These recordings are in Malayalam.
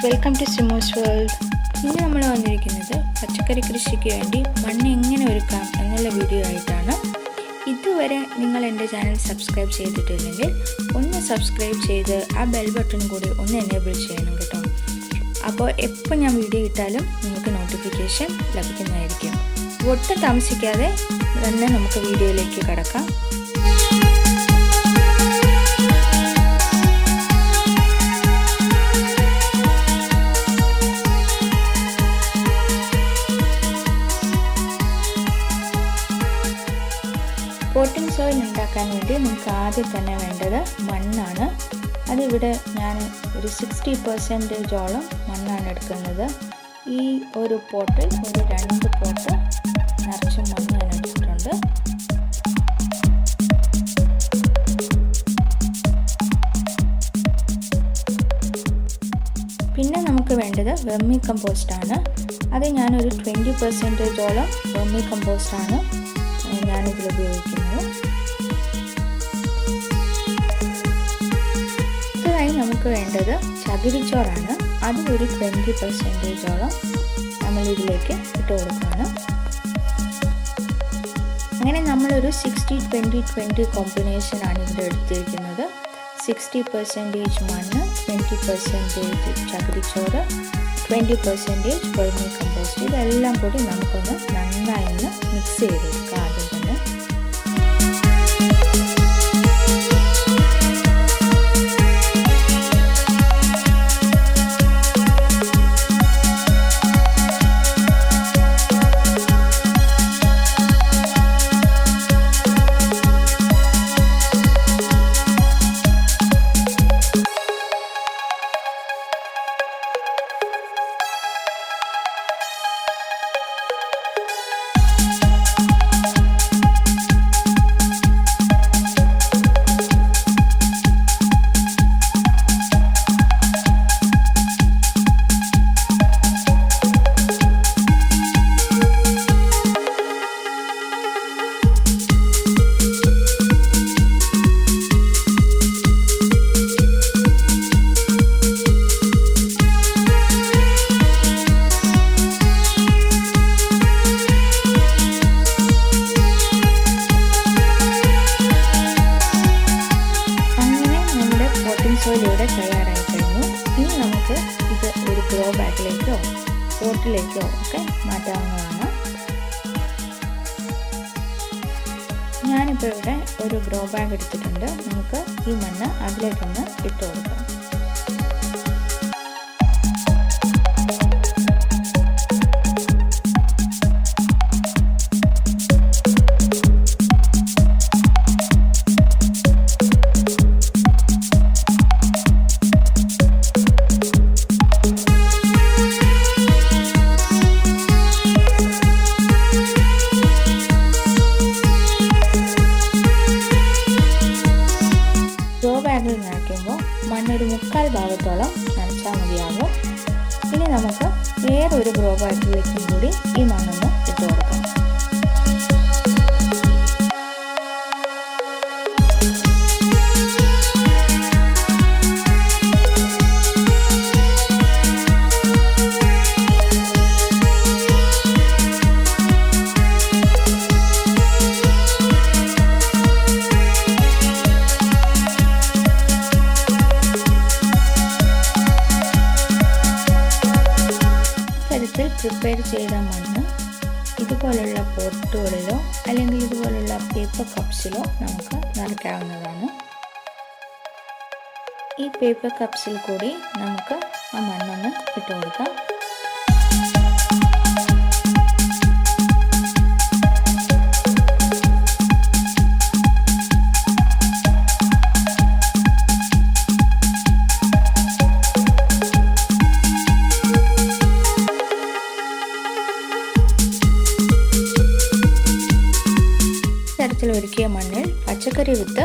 Welcome to സിമ്മൂസ് world. ഇന്ന് നമ്മൾ വന്നിരിക്കുന്നത് പച്ചക്കറി കൃഷിക്ക് വേണ്ടി മണ്ണ് എങ്ങനെ ഒരുക്കാം എന്നുള്ള വീഡിയോ ആയിട്ടാണ്. ഇതുവരെ നിങ്ങൾ എൻ്റെ ചാനൽ സബ്സ്ക്രൈബ് ചെയ്തിട്ടില്ലെങ്കിൽ ഒന്ന് സബ്സ്ക്രൈബ് ചെയ്ത് ആ ബെൽ ബട്ടൺ കൂടി ഒന്ന് എനേബിൾ ചെയ്യണം കേട്ടോ. അപ്പോൾ എപ്പോൾ ഞാൻ വീഡിയോ ഇട്ടാലും നിങ്ങൾക്ക് നോട്ടിഫിക്കേഷൻ ലഭിക്കുന്നതായിരിക്കും. ഒട്ടും താമസിക്കാതെ തന്നെ നമുക്ക് വീഡിയോയിലേക്ക് കടക്കാം. പോട്ടിംഗ് സോയിൽ ഉണ്ടാക്കാൻ വേണ്ടി നമുക്ക് ആദ്യം തന്നെ വേണ്ടത് മണ്ണാണ്. അതിവിടെ ഞാൻ ഒരു 60% മണ്ണാണ് എടുക്കുന്നത്. ഈ ഒരു പോട്ടിൽ ഒരു 2 പോട്ട് നിറച്ച് മണ്ണ് ഞാൻ എടുത്തിട്ടുണ്ട്. പിന്നെ നമുക്ക് വേണ്ടത് വെർമി കമ്പോസ്റ്റാണ്. അത് ഞാനൊരു 20% വെർമി കമ്പോസ്റ്റാണ് ഞാനിതിൽ ഉപയോഗിക്കുന്നത്. അടുത്തതായി നമുക്ക് വേണ്ടത് ചകിരിച്ചോറാണ്. അത് ഒരു 20% നമ്മളിതിലേക്ക് ഇട്ട് കൊടുക്കുകയാണ്. അങ്ങനെ നമ്മളൊരു 60-20-20 കോമ്പിനേഷനാണ് ഇവിടെ എടുത്തിരിക്കുന്നത്. 60% മണ്ണ്, 20% ചകിരിച്ചോറ്, 20% വെർമി കമ്പോസ്റ്റ്. ഇതെല്ലാം കൂടി നമുക്കൊന്ന് നന്നായി ഒന്ന് മിക്സ് ചെയ്തെടുക്കാം. ആദ്യം തന്നെ ഇവിടെ തയ്യാറായി കഴിഞ്ഞു. ഇനി നമുക്ക് ഇത് ഒരു ഗ്രോ ബാഗിലേക്കോ പോട്ടിലേക്കോ ഒക്കെ മാറ്റാവുന്നതാണ്. ഞാനിപ്പോൾ ഇവിടെ ഒരു ഗ്രോ ബാഗ് എടുത്തിട്ടുണ്ട്. നമുക്ക് ഈ മണ്ണ് അതിലേക്കൊന്ന് ഇട്ട് കൊടുക്കാം. ബാഗിൽ നനയ്ക്കുമ്പോൾ മണ്ണൊരു 3/4 ഭാഗത്തോളം നനച്ചാൽ മതിയാകും. ഇനി നമുക്ക് വേറൊരു ഗ്രോ ബാഗിലേക്കും കൂടി ഈ മണ്ണൊന്ന് ഇട്ട് കൊടുക്കാം. പ്രിപ്പയർ ചെയ്ത മണ്ണ് ഇതുപോലുള്ള പോട്ടുകളിലോ അല്ലെങ്കിൽ ഇതുപോലുള്ള പേപ്പർ കപ്സിലോ നമുക്ക് നിറയ്ക്കാവുന്നതാണ്. ഈ പേപ്പർ കപ്സിൽ കൂടി നമുക്ക് ആ മണ്ണൊന്ന് ഇട്ട് കൊടുക്കാം. ഒരുക്കിയ മണ്ണിൽ പച്ചക്കറി വിത്ത്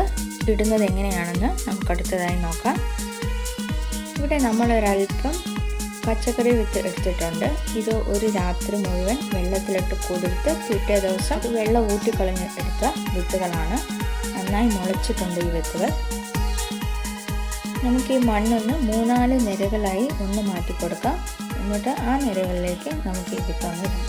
ഇടുന്നത് എങ്ങനെയാണെന്ന് നമുക്ക് അടുത്തതായി നോക്കാം. ഇവിടെ നമ്മളൊരൽപ്പം പച്ചക്കറി വിത്ത് എടുത്തിട്ടുണ്ട്. ഇത് ഒരു രാത്രി മുഴുവൻ വെള്ളത്തിലിട്ട് കുതിർത്ത് പിറ്റേ ദിവസം വെള്ളം ഊറ്റിക്കളഞ്ഞ് എടുത്ത വിത്തുകളാണ്. നന്നായി മുളച്ചിട്ടുണ്ട് ഈ വിത്തുകൾ. നമുക്ക് ഈ മണ്ണൊന്ന് 3-4 നിരകളായി ഒന്ന് മാറ്റി കൊടുക്കാം. എന്നിട്ട് ആ നിരകളിലേക്ക് നമുക്ക് ഈ വിത്തൊന്ന് ഇടാം.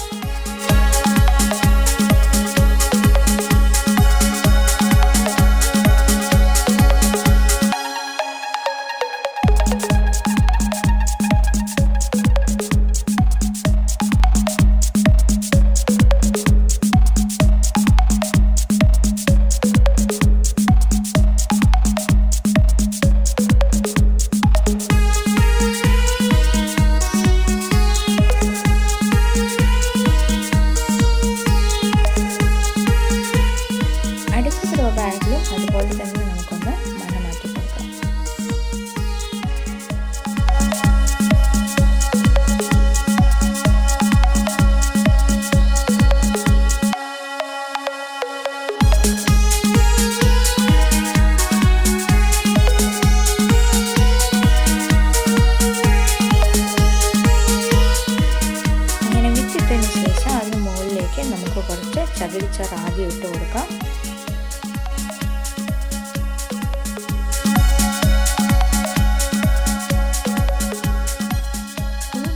ബാഗിലും അതുപോലെ തന്നെ നമുക്കൊന്ന് മണ്ണ് മാറ്റി കൊടുക്കാം. അങ്ങനെ വിത്തിട്ടതിന് ശേഷം അതിന് മുകളിലേക്ക് നമുക്ക് കുറച്ച് ചകിരിച്ചോറ് ആദ്യം ഇട്ട് കൊടുക്കാം.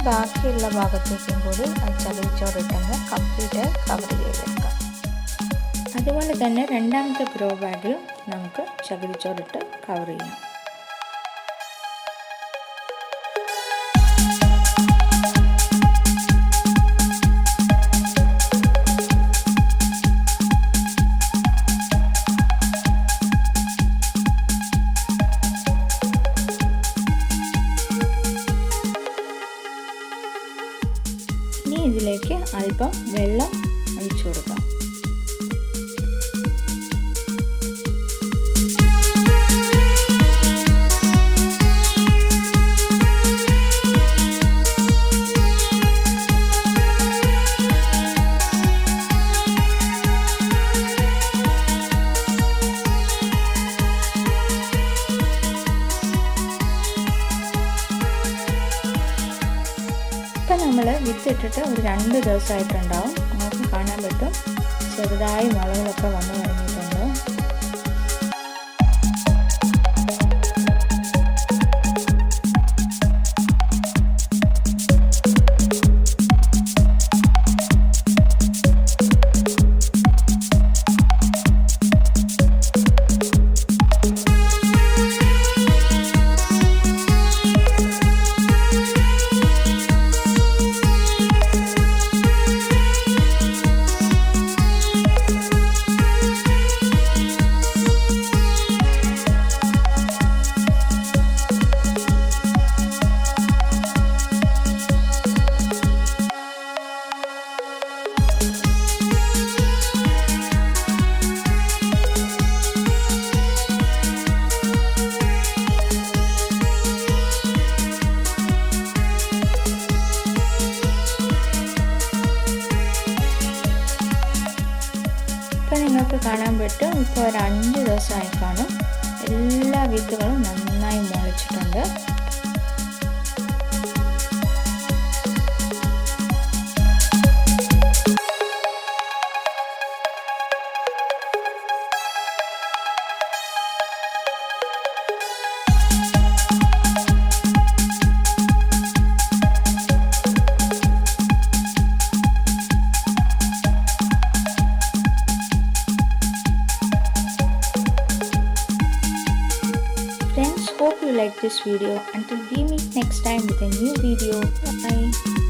ബാക്കിയുള്ള ഭാഗത്തേക്കും കൂടി ആ ചകിരിച്ചോറിട്ടങ്ങ് കംപ്ലീറ്റ് കവർ ചെയ്തെടുക്കാം. അതുപോലെ തന്നെ രണ്ടാമത്തെ ഗ്രോ ബാഗിൽ നമുക്ക് ചകിരിച്ചോറിട്ട് കവർ ചെയ്യാം. ഇനി ഇതിലേക്ക് അല്പം വെള്ളം ഒഴിച്ചു കൊടുക്കാം. ഇപ്പം നമ്മൾ വിത്തിട്ടിട്ട് ഒരു 2 ദിവസമായിട്ടുണ്ടാവും. നമുക്ക് കാണാൻ പറ്റും ചെറുതായി മുളകളൊക്കെ വന്നു തുടങ്ങിയിട്ടുണ്ട്. ഇപ്പം നിങ്ങൾക്ക് കാണാൻ പറ്റും ഇപ്പോൾ ഒരു 5 ദിവസമായി കാണും. എല്ലാ വിത്തുകളും നന്നായി മുളച്ചിട്ടുണ്ട്. Friends, hope you like this video. Until we meet next time with a new video. Bye.